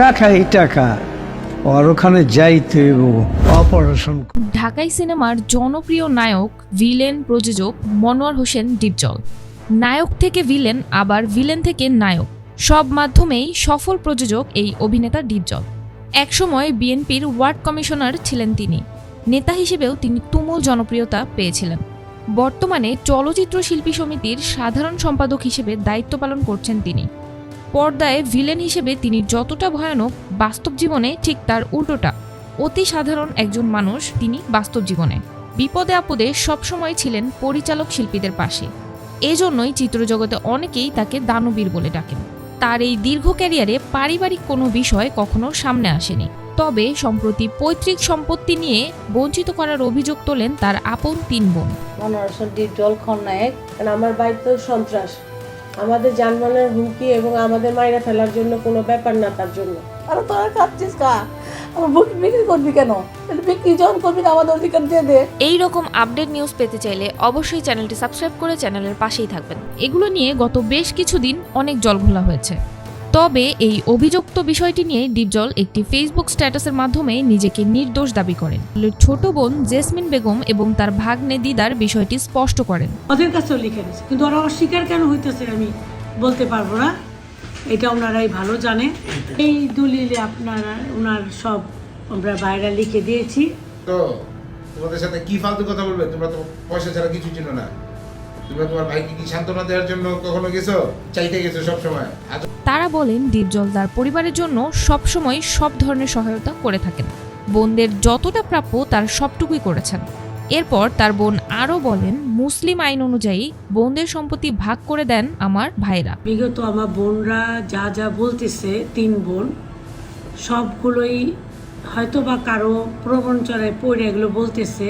টাকাই টাকা, আর ওখানে যাইতে অপারেশন। ঢাকাই সিনেমার জনপ্রিয় নায়ক, ভিলেন, প্রযোজক মনোয়ার হোসেন ডিপজল। নায়ক থেকে ভিলেন, আবার ভিলেন থেকে নায়ক, সব মাধ্যমেই সফল প্রযোজক এই অভিনেতা ডিপজল। একসময় বিএনপির ওয়ার্ড কমিশনার ছিলেন তিনি। নেতা হিসেবেও তিনি তুমুল জনপ্রিয়তা পেয়েছিলেন। বর্তমানে চলচ্চিত্র শিল্পী সমিতির সাধারণ সম্পাদক হিসেবে দায়িত্ব পালন করছেন তিনি। পর্দায় ভিলেন হিসেবে তিনি যতটা ভয়ানক, বাস্তব জীবনে ঠিক তার উল্টোটা। অতি সাধারণ একজন মানুষ তিনি বাস্তব জীবনে। বিপদে আপদে সবসময় ছিলেন পরিচালক শিল্পীদের পাশে। এজন্যই চিত্রজগতে অনেকেই তাকে দানবীর বলে ডাকেন। তার এই দীর্ঘ ক্যারিয়ারে পারিবারিক কোনো বিষয় কখনো সামনে আসেনি। তবে সম্প্রতি পৈতৃক সম্পত্তি নিয়ে বঞ্চিত করার অভিযোগ তোলেন তার আপন 3 বোন। মনোয়ার হোসেন ডিপজল খলনায়ক। আমার বাড়িতে সন্ত্রাস, আমাদের জানমালের হুমকি এবং আমাদের মাইরা ফেলার জন্য কোনো ব্যাপার না তার জন্য। আর তোরা খাচ্ছিস কা? আমার বুক বিক্রি করবি কেন? বিক্রি যখন করবি না আমাদের অধিকার দিয়ে দে। এই রকম আপডেট নিউজ পেতে চাইলে অবশ্যই চ্যানেলটি সাবস্ক্রাইব করে চ্যানেলের পাশেই থাকবেন। এগুলো নিয়ে গত বেশ কিছুদিন অনেক জলঘোলা হয়েছে। তবে এই অভিযুক্ত বিষয়টি নিয়ে ডিপজল একটি ফেসবুক স্ট্যাটাসের মাধ্যমে নিজেকে নির্দোষ দাবি করেন। ছোট বোন জেসমিন বেগম এবং তার ভাগ্নে দিদার বিষয়টি স্পষ্ট করেন। ওদের কাছেও লিখে দিয়েছে, কিন্তু ওরা অস্বীকার কেন হইতেছে আমি বলতে পারবো না, এটা ওনারাই ভালো জানে। এই দলিলে আপনারা ওনার সব আমরা বাইরে লিখে দিয়েছি। তো তোমাদের সাথে কি ফালতু কথা বলবে? তোমরা তো পয়সা ছাড়া কিছু চিনো না। তোমরা তোমার ভাইকে কি সান্ত্বনা দেওয়ার জন্য কখনো গেছো? চাইতে গেছো সব সময়। তারা বলেন ডিপজল তার পরিবারের জন্য সবসময় সব ধরনের সহায়তা করে থাকেন। বোনদের যতটা প্রাপ্য তার সবটুকুই করেছেন। এরপর তার বোন আরও বলেন, মুসলিম আইন অনুযায়ী বোনদের সম্পত্তি ভাগ করে দেন আমার ভাইরা। বিগত আমার বোনরা যা যা বলতেছে, 3 বোন সবগুলোই হয়তো বা কারো প্রবঞ্চনায় পড়ে এগুলো বলতেছে।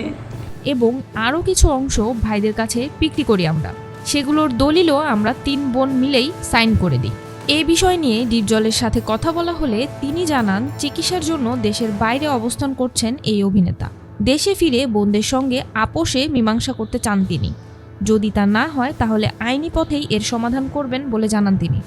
এবং আরও কিছু অংশ ভাইদের কাছে বিক্রি করি আমরা। সেগুলোর দলিলও আমরা 3 বোন মিলেই সাইন করে দিই। এই বিষয় নিয়ে ডিপজলের সাথে কথা বলা হলে তিনি জানান, চিকিৎসার জন্য দেশের বাইরে অবস্থান করছেন এই অভিনেতা। দেশে ফিরে বোনদের সঙ্গে আপোষে মীমাংসা করতে চান তিনি। যদি তা না হয় তাহলে আইনি পথেই এর সমাধান করবেন বলে জানান তিনি।